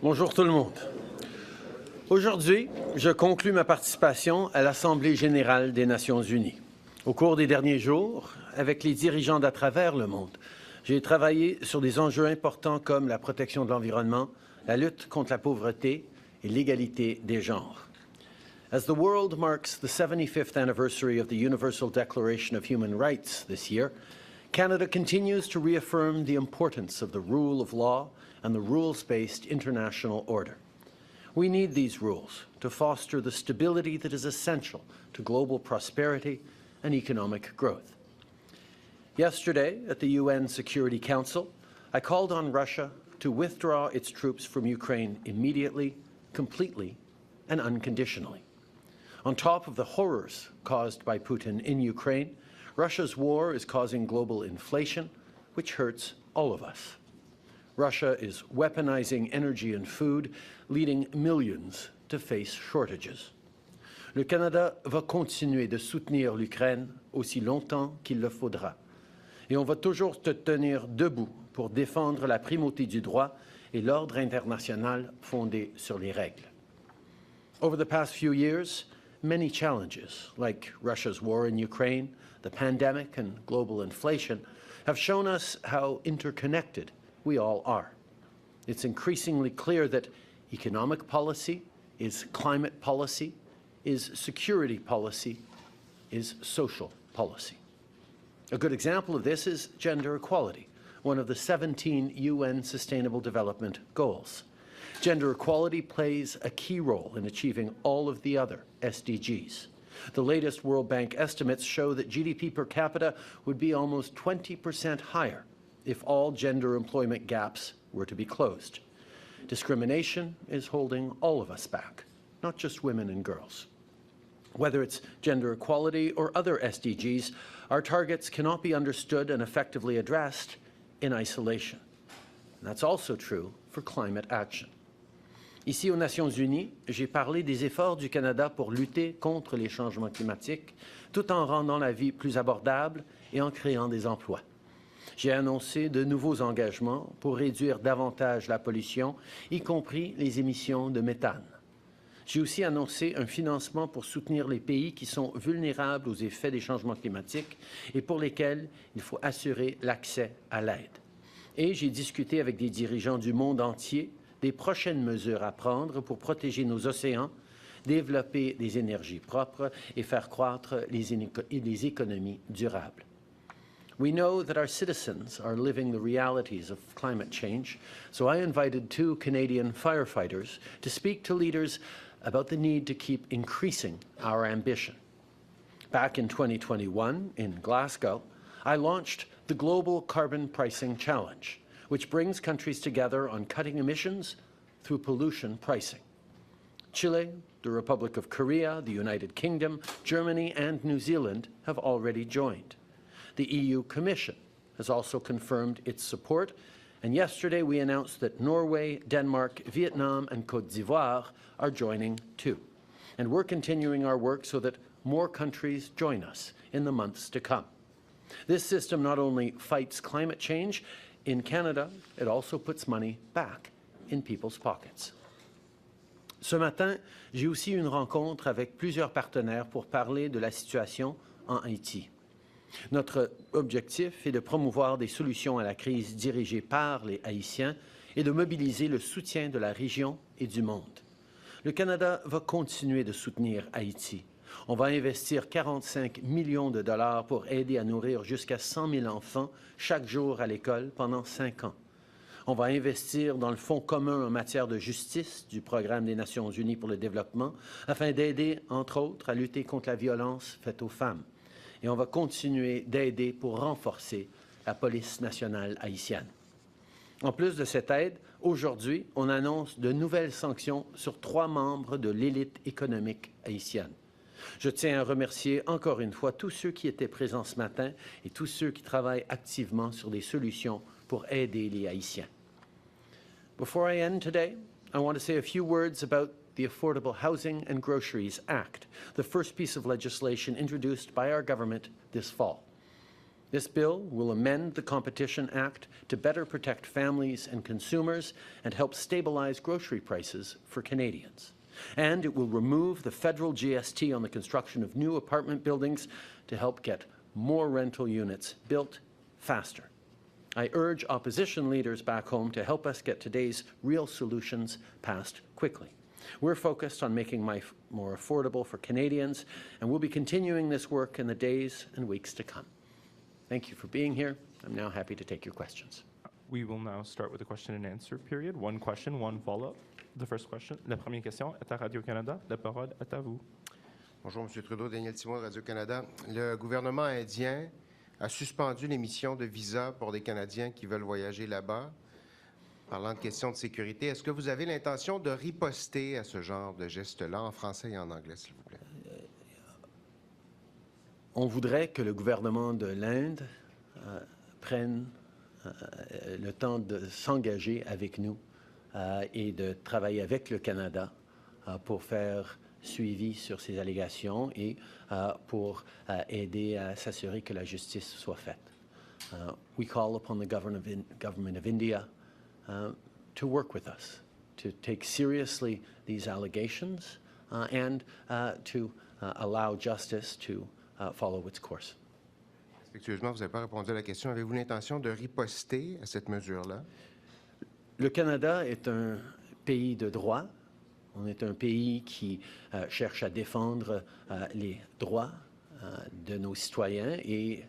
Bonjour tout le monde. Aujourd'hui, je conclus ma participation à l'Assemblée générale des Nations unies. Au cours des derniers jours, avec les dirigeants d'à travers le monde, j'ai travaillé sur des enjeux importants comme la protection de l'environnement, la lutte contre la pauvreté et l'égalité des genres. As the world marks the 75th anniversary of the Universal Declaration of Human Rights this year, Canada continues to reaffirm the importance of the rule of law and the rules-based international order. We need these rules to foster the stability that is essential to global prosperity and economic growth. Yesterday, at the UN Security Council, I called on Russia to withdraw its troops from Ukraine immediately, completely, and unconditionally. On top of the horrors caused by Putin in Ukraine, Russia's war is causing global inflation, which hurts all of us. Russia is weaponizing energy and food, leading millions to face shortages. Le Canada va continuer de soutenir l'Ukraine aussi longtemps qu'il le faudra. Et on va toujours te tenir debout pour défendre la primauté du droit et l'ordre international fondé sur les règles. Over the past few years, many challenges, like Russia's war in Ukraine, the pandemic, and global inflation, have shown us how interconnected we all are. It's increasingly clear that economic policy is climate policy, is security policy, is social policy. A good example of this is gender equality, one of the 17 UN Sustainable Development Goals. Gender equality plays a key role in achieving all of the other SDGs. The latest World Bank estimates show that GDP per capita would be almost 20% higher if all gender employment gaps were to be closed. Discrimination is holding all of us back, not just women and girls. Whether it's gender equality or other SDGs, our targets cannot be understood and effectively addressed in isolation. And that's also true for climate action. Ici aux Nations unies, j'ai parlé des efforts du Canada pour lutter contre les changements climatiques, tout en rendant la vie plus abordable et en créant des emplois. J'ai annoncé de nouveaux engagements pour réduire davantage la pollution, y compris les émissions de méthane. J'ai aussi annoncé un financement pour soutenir les pays qui sont vulnérables aux effets des changements climatiques et pour lesquels il faut assurer l'accès à l'aide. Et j'ai discuté avec des dirigeants du monde entier des prochaines mesures à prendre pour protéger nos océans, développer des énergies propres et faire croître les économies durables. We know that our citizens are living the realities of climate change, so I invited 2 Canadian firefighters to speak to leaders about the need to keep increasing our ambition. Back in 2021, in Glasgow, I launched the Global Carbon Pricing Challenge, which brings countries together on cutting emissions through pollution pricing. Chile, the Republic of Korea, the United Kingdom, Germany, and New Zealand have already joined. The EU Commission has also confirmed its support, and yesterday we announced that Norway, Denmark, Vietnam, and Côte d'Ivoire are joining too. And we're continuing our work so that more countries join us in the months to come. This system not only fights climate change, in Canada, it also puts money back in people's pockets. Ce matin, j'ai aussi une rencontre avec plusieurs partenaires pour parler de la situation en Haïti. Notre objectif est de promouvoir des solutions à la crise dirigées par les Haïtiens et de mobiliser le soutien de la région et du monde. Le Canada va continuer de soutenir Haïti. On va investir 45 millions de dollars pour aider à nourrir jusqu'à 100 000 enfants chaque jour à l'école pendant 5 ans. On va investir dans le Fonds commun en matière de justice du Programme des Nations unies pour le développement afin d'aider, entre autres, à lutter contre la violence faite aux femmes. Et on va continuer d'aider pour renforcer la police nationale haïtienne. En plus de cette aide, aujourd'hui, on annonce de nouvelles sanctions sur 3 membres de l'élite économique haïtienne. Je tiens à remercier encore une fois tous ceux qui étaient présents ce matin et tous ceux qui travaillent activement sur des solutions pour aider les Haïtiens. Before I end today, I want to say a few words about the Affordable Housing and Groceries Act, the first piece of legislation introduced by our government this fall. This bill will amend the Competition Act to better protect families and consumers and help stabilize grocery prices for Canadians. And it will remove the federal GST on the construction of new apartment buildings to help get more rental units built faster. I urge opposition leaders back home to help us get today's real solutions passed quickly. We're focused on making life more affordable for Canadians, and we'll be continuing this work in the days and weeks to come. Thank you for being here. I'm now happy to take your questions. We will now start with the question and answer period. One question, one follow-up. The first question, la première question est à Radio-Canada. La parole est à vous. Bonjour, M. Trudeau, Daniel Timon, Radio-Canada. Le gouvernement indien a suspendu l'émission de visas pour des Canadiens qui veulent voyager là-bas. Parlant de questions de sécurité, est-ce que vous avez l'intention de riposter à ce genre de geste-là en français et en anglais, s'il vous plaît? On voudrait que le gouvernement de l'Inde prenne le temps de s'engager avec nous et de travailler avec le Canada pour faire suivi sur ces allégations et pour aider à s'assurer que la justice soit faite. We call upon the government of India to work with us, to take seriously these allegations and to allow justice to follow its course. Respectueusement, vous n'avez pas répondu à la question. Avez-vous l'intention de riposter à cette mesure-là? Le Canada est un pays de droit. On est un pays qui cherche à défendre les droits de nos citoyens et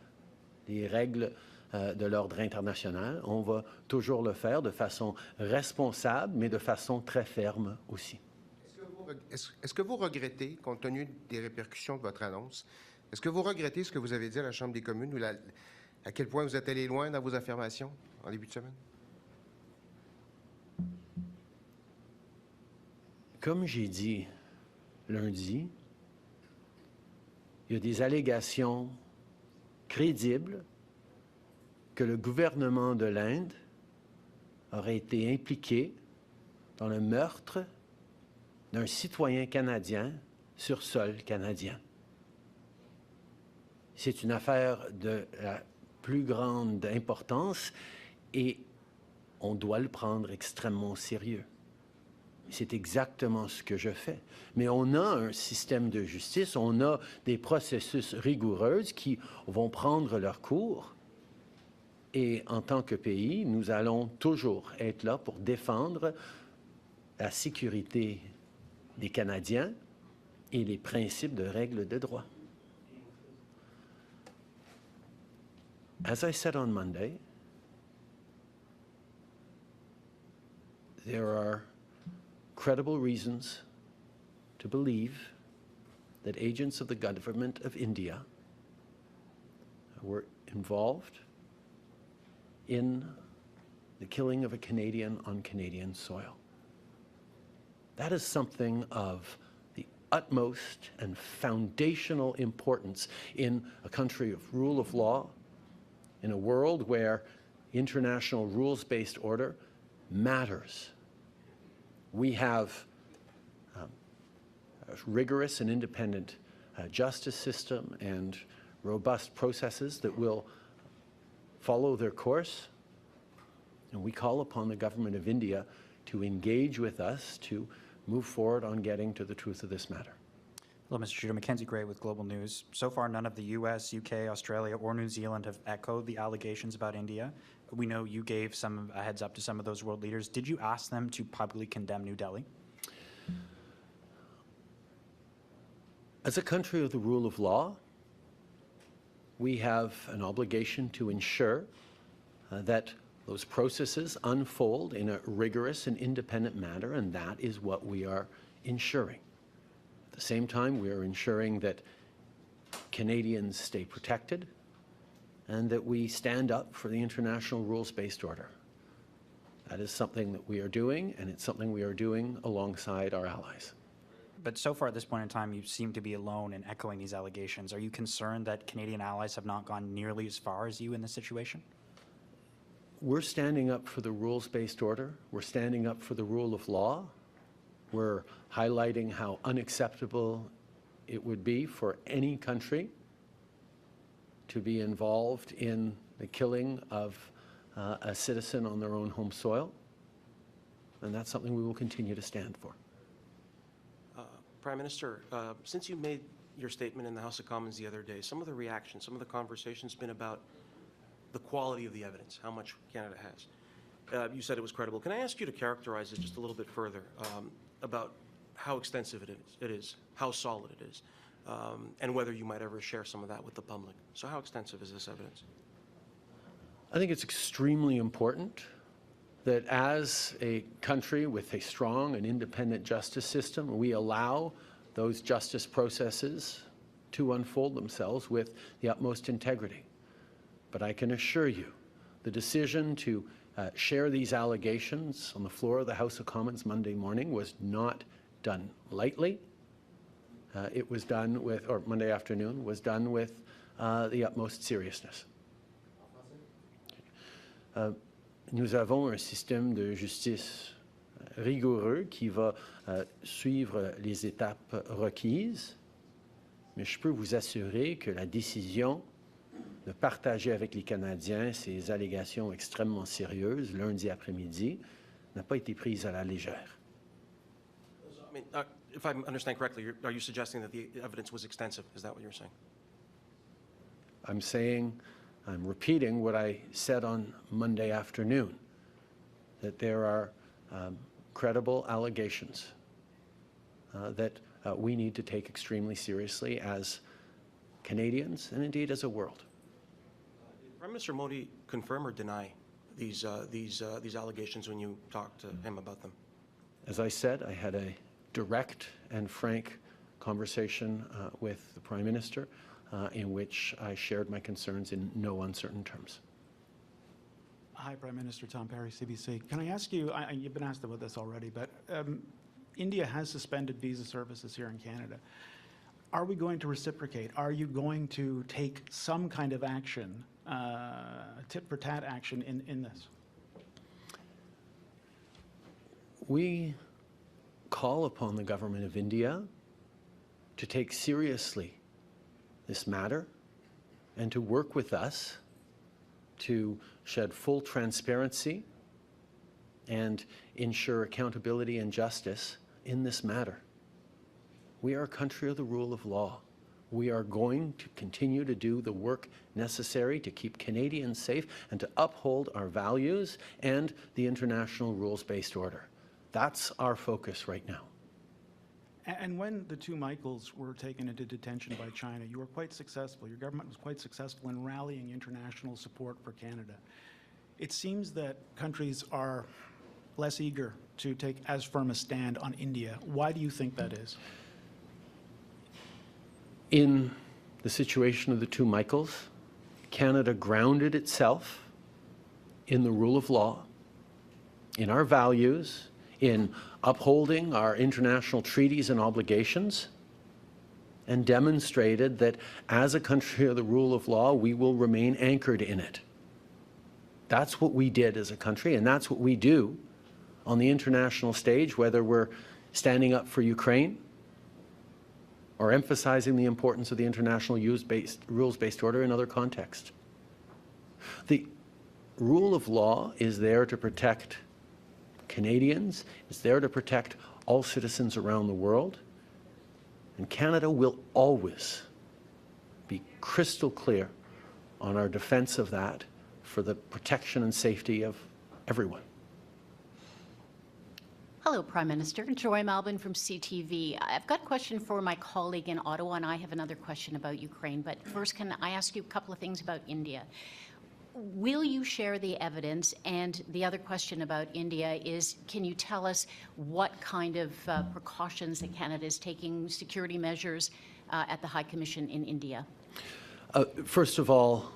les règles de l'ordre international. On va toujours le faire de façon responsable, mais de façon très ferme aussi. Est-ce que vous regrettez, compte tenu des répercussions de votre annonce, est-ce que vous regrettez ce que vous avez dit à la Chambre des communes ou à quel point vous êtes allé loin dans vos affirmations en début de semaine? Comme j'ai dit lundi, il y a des allégations crédibles que le gouvernement de l'Inde aurait été impliqué dans le meurtre d'un citoyen canadien sur sol canadien. C'est une affaire de la plus grande importance et on doit le prendre extrêmement au sérieux. C'est exactement ce que je fais. Mais on a un système de justice, on a des processus rigoureux qui vont prendre leur cours. Et en tant que pays, nous allons toujours être là pour défendre la sécurité des Canadiens et les principes de règles de droit. As I said on Monday, there are credible reasons to believe that agents of the government of India were involved in the killing of a Canadian on Canadian soil. That is something of the utmost and foundational importance in a country of rule of law, in a world where international rules-based order matters. We have a rigorous and independent justice system and robust processes that will follow their course. And we call upon the government of India to engage with us to move forward on getting to the truth of this matter. Hello, Mr. Trudeau. Mackenzie Gray with Global News. So far, none of the U.S., U.K., Australia, or New Zealand have echoed the allegations about India. We know you gave a heads up to some of those world leaders. Did you ask them to publicly condemn New Delhi? As a country of the rule of law, we have an obligation to ensure that those processes unfold in a rigorous and independent manner, and that is what we are ensuring. At the same time, we are ensuring that Canadians stay protected and that we stand up for the international rules-based order. That is something that we are doing, and it's something we are doing alongside our allies. But so far at this point in time, you seem to be alone in echoing these allegations. Are you concerned that Canadian allies have not gone nearly as far as you in this situation? We're standing up for the rules-based order. We're standing up for the rule of law. We're highlighting how unacceptable it would be for any country to be involved in the killing of a citizen on their own home soil, and that's something we will continue to stand for. Prime Minister, since you made your statement in the House of Commons the other day, some of the reactions, some of the conversation's been about the quality of the evidence, how much Canada has. You said it was credible. Can I ask you to characterize it just a little bit further about how extensive it is, how solid it is, and whether you might ever share some of that with the public? So how extensive is this evidence? I think it's extremely important that as a country with a strong and independent justice system, we allow those justice processes to unfold themselves with the utmost integrity. But I can assure you, the decision to share these allegations on the floor of the House of Commons Monday morning was not done lightly. It was done with, or Monday afternoon, was done with the utmost seriousness. Nous avons un système de justice rigoureux qui va suivre les étapes requises, mais je peux vous assurer que la décision de partager avec les Canadiens ces allégations extrêmement sérieuses lundi après-midi n'a pas été prise à la légère. I mean, if I understand correctly, are you suggesting that the evidence was extensive? Is that what you're saying? I'm repeating what I said on Monday afternoon, that there are credible allegations that we need to take extremely seriously as Canadians and indeed as a world. Did Prime Minister Modi confirm or deny these allegations when you talked to him about them? As I said, I had a direct and frank conversation with the Prime Minister in which I shared my concerns in no uncertain terms. Hi, Prime Minister. Tom Perry, CBC. Can I ask you, you've been asked about this already, but India has suspended visa services here in Canada. Are we going to reciprocate? Are you going to take some kind of action, tit-for-tat action in this? We call upon the government of India to take seriously this matter and to work with us to shed full transparency and ensure accountability and justice in this matter. We are a country of the rule of law. We are going to continue to do the work necessary to keep Canadians safe and to uphold our values and the international rules-based order. That's our focus right now. And when the two Michaels were taken into detention by China, you were quite successful. Your government was quite successful in rallying international support for Canada. It seems that countries are less eager to take as firm a stand on India. Why do you think that is? In the situation of the two Michaels, Canada grounded itself in the rule of law, in our values, in upholding our international treaties and obligations, and demonstrated that as a country of the rule of law, we will remain anchored in it. That's what we did as a country, and that's what we do on the international stage, whether we're standing up for Ukraine or emphasizing the importance of the international rules-based order in other contexts. The rule of law is there to protect Canadians, it's there to protect all citizens around the world, and Canada will always be crystal clear on our defense of that for the protection and safety of everyone. Hello, Prime Minister. Joy Malbin from CTV. I've got a question for my colleague in Ottawa, and I have another question about Ukraine. But first, can I ask you a couple of things about India? Will you share the evidence? And the other question about India is, can you tell us what kind of precautions that Canada is taking, security measures at the High Commission in India? First of all,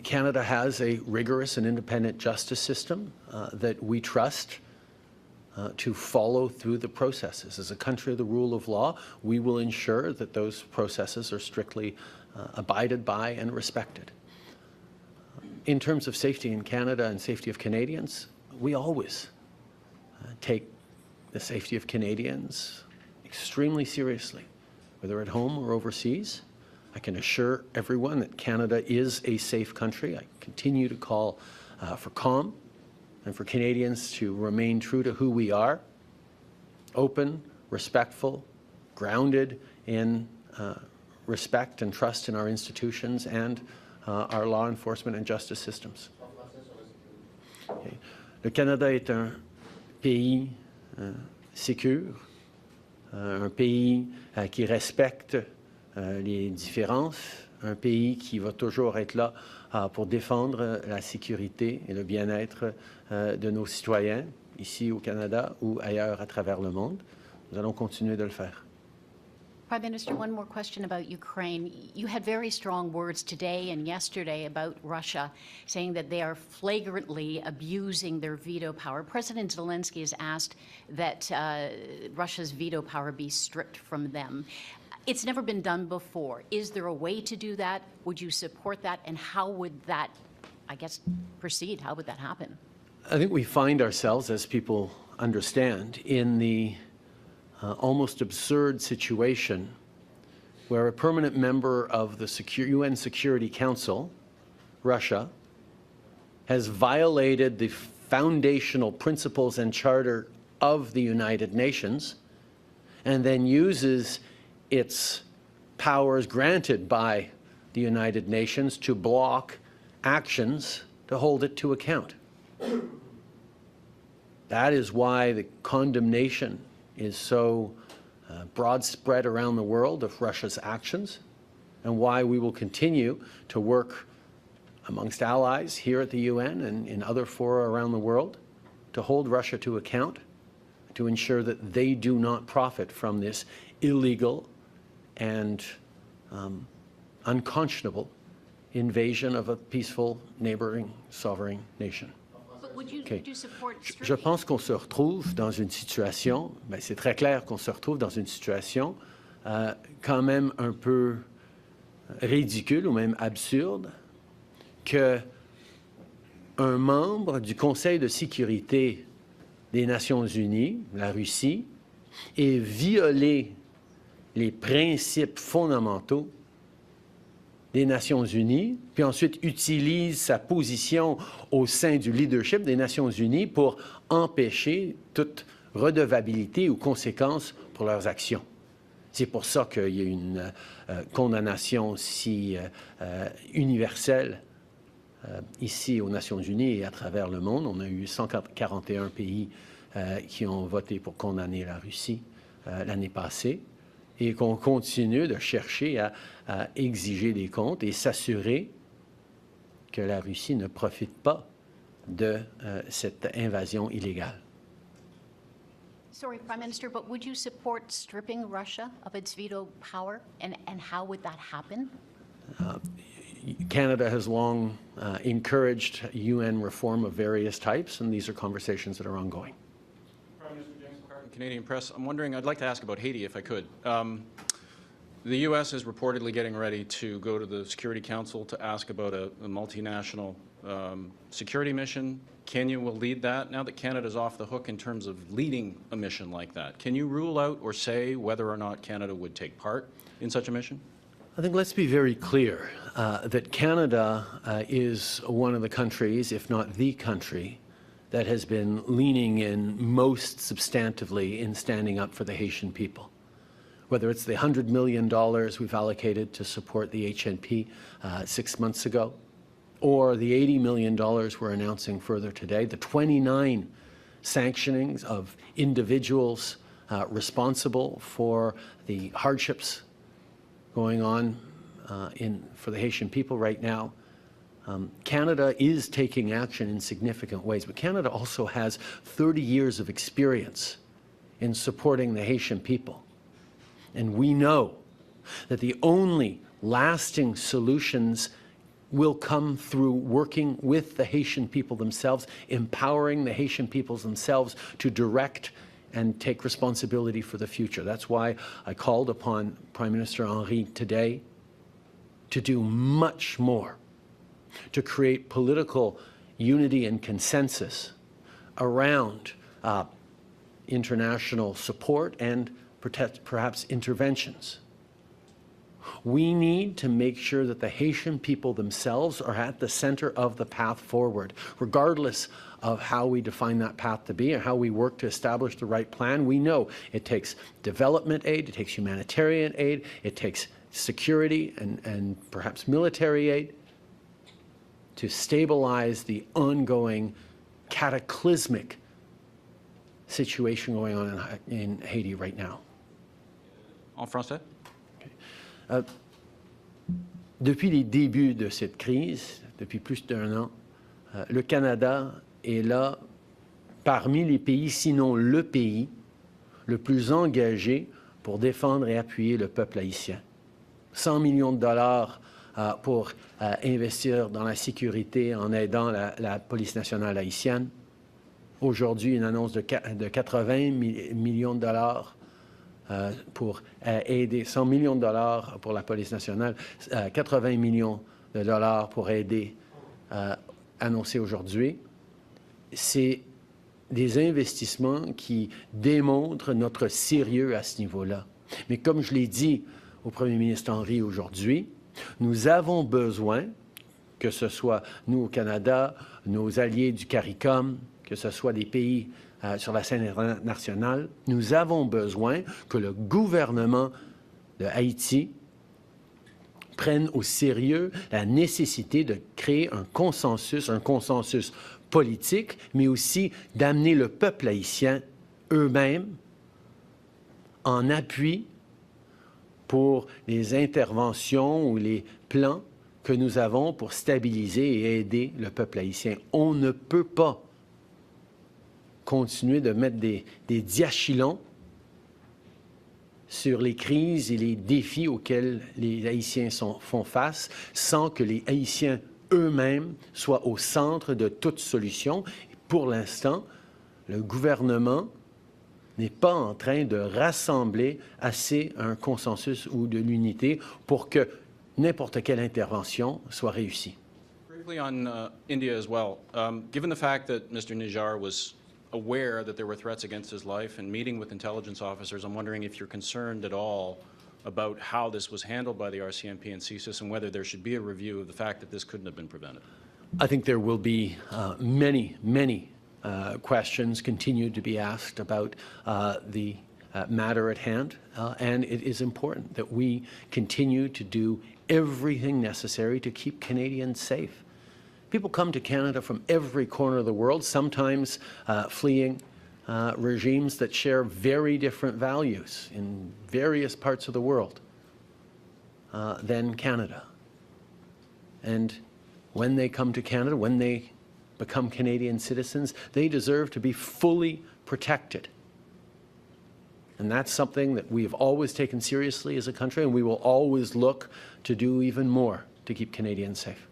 Canada has a rigorous and independent justice system that we trust to follow through the processes. As a country of the rule of law, we will ensure that those processes are strictly abided by and respected. In terms of safety in Canada and safety of Canadians, we always take the safety of Canadians extremely seriously, whether at home or overseas. I can assure everyone that Canada is a safe country. I continue to call for calm and for Canadians to remain true to who we are, open, respectful, grounded in respect and trust in our institutions and our law enforcement and justice systems. Okay. Le Canada est un pays sécure, un pays qui respecte les différences, un pays qui va toujours être là pour défendre la sécurité et le bien-être de nos citoyens, ici au Canada ou ailleurs à travers le monde. Nous allons continuer de le faire. Prime Minister, one more question about Ukraine. You had very strong words today and yesterday about Russia, saying that they are flagrantly abusing their veto power. President Zelensky has asked that Russia's veto power be stripped from them. It's never been done before. Is there a way to do that? Would you support that? And how would that, I guess, proceed? How would that happen? I think we find ourselves, as people understand, in the almost absurd situation where a permanent member of the UN Security Council, Russia, has violated the foundational principles and charter of the United Nations and then uses its powers granted by the United Nations to block actions to hold it to account. That is why the condemnation is so broad spread around the world of Russia's actions, and why we will continue to work amongst allies here at the UN and in other fora around the world to hold Russia to account, to ensure that they do not profit from this illegal and unconscionable invasion of a peaceful neighboring sovereign nation. Okay. Je pense qu'on se retrouve dans une situation, c'est très clair qu'on se retrouve dans une situation quand même un peu ridicule ou même absurde que un membre du Conseil de sécurité des Nations unies, la Russie, ait violé les principes fondamentaux des Nations unies, puis ensuite utilise sa position au sein du leadership des Nations unies pour empêcher toute redevabilité ou conséquence pour leurs actions. C'est pour ça qu'il y a une condamnation si universelle ici aux Nations unies et à travers le monde. On a eu 141 pays qui ont voté pour condamner la Russie l'année passée, et qu'on continue de chercher à exiger des comptes et s'assurer que la Russie ne profite pas de cette invasion illégale. Sorry, Prime Minister, but would you support stripping Russia of its veto power, and how would that happen? Canada has long encouraged UN reform of various types, and these are conversations that are ongoing. Canadian Press. I'm wondering, I'd like to ask about Haiti, if I could. The U.S. is reportedly getting ready to go to the Security Council to ask about a multinational security mission. Kenya will lead that. Now that Canada's off the hook in terms of leading a mission like that, can you rule out or say whether or not Canada would take part in such a mission? I think let's be very clear that Canada is one of the countries, if not the country, that has been leaning in most substantively in standing up for the Haitian people. Whether it's the $100 million we've allocated to support the HNP 6 months ago, or the $80 million we're announcing further today, the 29 sanctionings of individuals responsible for the hardships going on for the Haitian people right now. Canada is taking action in significant ways, but Canada also has 30 years of experience in supporting the Haitian people. And we know that the only lasting solutions will come through working with the Haitian people themselves, empowering the Haitian peoples themselves to direct and take responsibility for the future. That's why I called upon Prime Minister Henry today to do much more to create political unity and consensus around international support and perhaps interventions We need to make sure that the Haitian people themselves are at the center of the path forward, regardless of how we define that path to be and how we work to establish the right plan. We know it takes development aid, it takes humanitarian aid, it takes security and perhaps military aid to stabilize the ongoing cataclysmic situation going on in Haiti right now. En français? Depuis les débuts de cette crise, depuis plus d'1 an, le Canada est là parmi les pays, sinon le pays, le plus engagé pour défendre et appuyer le peuple haïtien. 100 millions de dollars pour investir dans la sécurité en aidant la police nationale haïtienne. Aujourd'hui, une annonce de 80 millions de dollars pour aider, 100 millions de dollars pour la police nationale, 80 millions de dollars pour aider, annoncés aujourd'hui. C'est des investissements qui démontrent notre sérieux à ce niveau-là. Mais comme je l'ai dit au premier ministre Henry aujourd'hui, nous avons besoin, que ce soit nous au Canada, nos alliés du CARICOM, que ce soit des pays sur la scène internationale, nous avons besoin que le gouvernement de Haïti prenne au sérieux la nécessité de créer un consensus politique, mais aussi d'amener le peuple haïtien eux-mêmes en appui pour les interventions ou les plans que nous avons pour stabiliser et aider le peuple haïtien. On ne peut pas continuer de mettre des diachylons sur les crises et les défis auxquels les Haïtiens font face sans que les Haïtiens eux-mêmes soient au centre de toute solution. Et pour l'instant, le gouvernement n'est pas en train de rassembler assez un consensus ou de l'unité pour que n'importe quelle intervention soit réussie. Briefly on India as well, given the fact that Mr. Nijar was aware that there were threats against his life and meeting with intelligence officers, I'm wondering if you're concerned at all about how this was handled by the RCMP and CSIS and whether there should be a review of the fact that this couldn't have been prevented. I think there will be many questions continued to be asked about the matter at hand, and it is important that we continue to do everything necessary to keep Canadians safe. People come to Canada from every corner of the world, sometimes fleeing regimes that share very different values in various parts of the world than Canada. And when they come to Canada, when they become Canadian citizens, they deserve to be fully protected. And that's something that we have always taken seriously as a country, and we will always look to do even more to keep Canadians safe.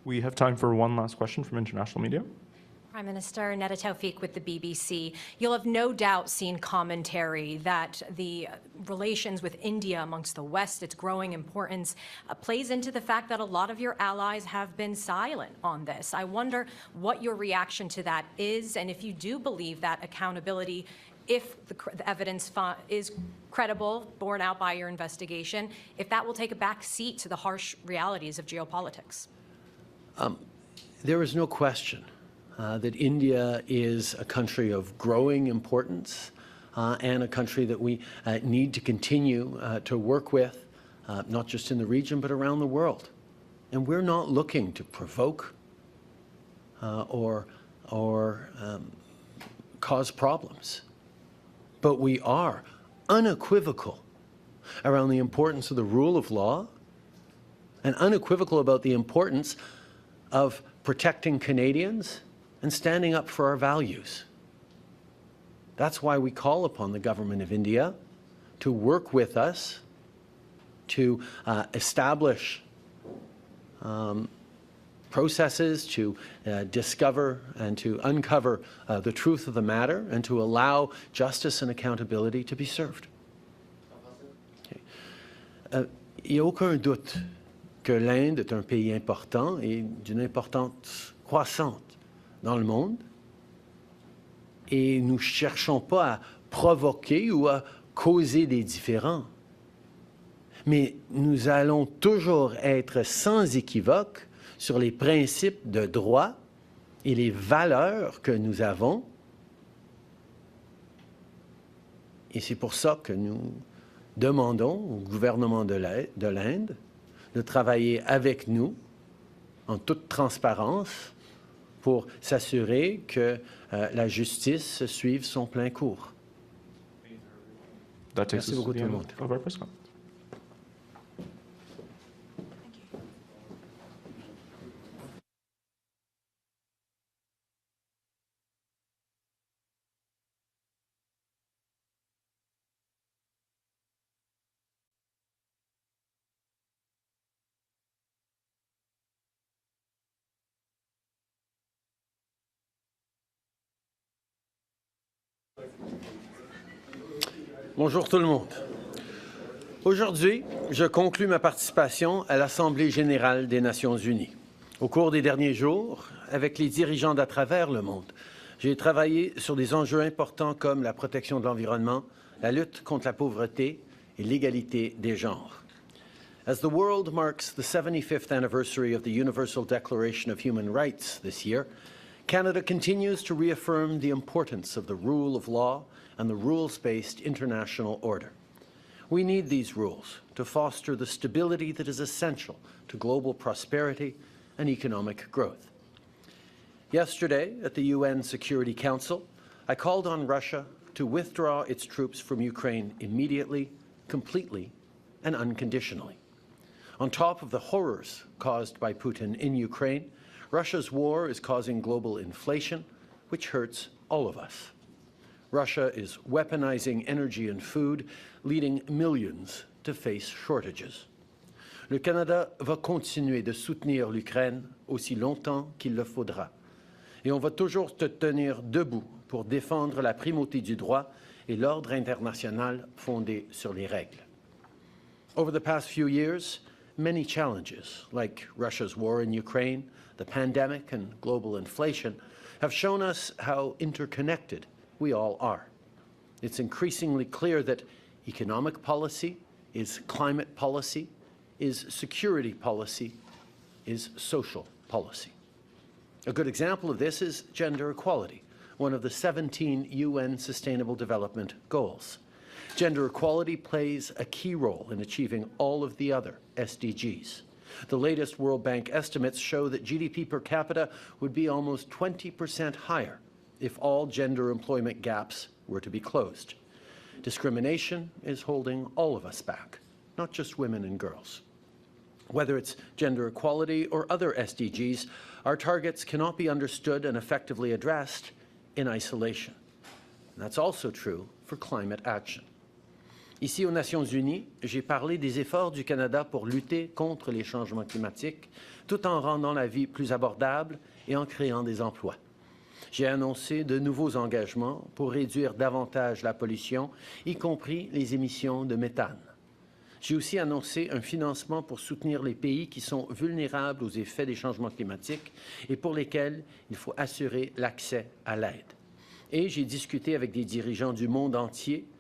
We have time for one last question from international media. Prime Minister Neda Tawfiq with the BBC. You'll have no doubt seen commentary that the relations with India amongst the West, its growing importance, plays into the fact that a lot of your allies have been silent on this. I wonder what your reaction to that is, and if you do believe that accountability, if the evidence is credible, borne out by your investigation, if that will take a back seat to the harsh realities of geopolitics. There is no question that India is a country of growing importance and a country that we need to continue to work with, not just in the region, but around the world. And we're not looking to provoke or cause problems. But we are unequivocal around the importance of the rule of law and unequivocal about the importance of protecting Canadians and standing up for our values. That's why we call upon the government of India to work with us to establish processes to discover and to uncover the truth of the matter and to allow justice and accountability to be served. Il n'y a aucun doute que l'Inde est un pays important et d'une importance croissante dans le monde. Et nous ne cherchons pas à provoquer ou à causer des différends. Mais nous allons toujours être sans équivoque sur les principes de droit et les valeurs que nous avons. Et c'est pour ça que nous demandons au gouvernement de l'Inde de travailler avec nous en toute transparence pour s'assurer que la justice suive son plein cours. That takes Merci us beaucoup to tout the le end monde. of our press conference. Bonjour tout le monde. Aujourd'hui, je conclus ma participation à l'Assemblée générale des Nations unies. Au cours des derniers jours, avec les dirigeants d'à travers le monde, j'ai travaillé sur des enjeux importants comme la protection de l'environnement, la lutte contre la pauvreté et l'égalité des genres. As the world marks the 75th anniversary of the Universal Declaration of Human Rights this year, Canada continues to reaffirm the importance of the rule of law and the rules-based international order. We need these rules to foster the stability that is essential to global prosperity and economic growth. Yesterday, at the UN Security Council, I called on Russia to withdraw its troops from Ukraine immediately, completely, and unconditionally. On top of the horrors caused by Putin in Ukraine, Russia's war is causing global inflation, which hurts all of us. Russia is weaponizing energy and food, leading millions to face shortages. Le Canada va continuer de soutenir l'Ukraine aussi longtemps qu'il le faudra. Et on va toujours te tenir debout pour défendre la primauté du droit et l'ordre international fondé sur les règles. Over the past few years, many challenges, like Russia's war in Ukraine, the pandemic, and global inflation, have shown us how interconnected we all are. It's increasingly clear that economic policy is climate policy, is security policy, is social policy. A good example of this is gender equality, one of the 17 UN Sustainable Development Goals. Gender equality plays a key role in achieving all of the other SDGs. The latest World Bank estimates show that GDP per capita would be almost 20% higher if all gender employment gaps were to be closed. Discrimination is holding all of us back, not just women and girls. Whether it's gender equality or other SDGs, our targets cannot be understood and effectively addressed in isolation. And that's also true for climate action. Ici aux Nations unies, j'ai parlé des efforts du Canada pour lutter contre les changements climatiques, tout en rendant la vie plus abordable et en créant des emplois. J'ai annoncé de nouveaux engagements pour réduire davantage la pollution, y compris les émissions de méthane. J'ai aussi annoncé un financement pour soutenir les pays qui sont vulnérables aux effets des changements climatiques et pour lesquels il faut assurer l'accès à l'aide. Et j'ai discuté avec des dirigeants du monde entier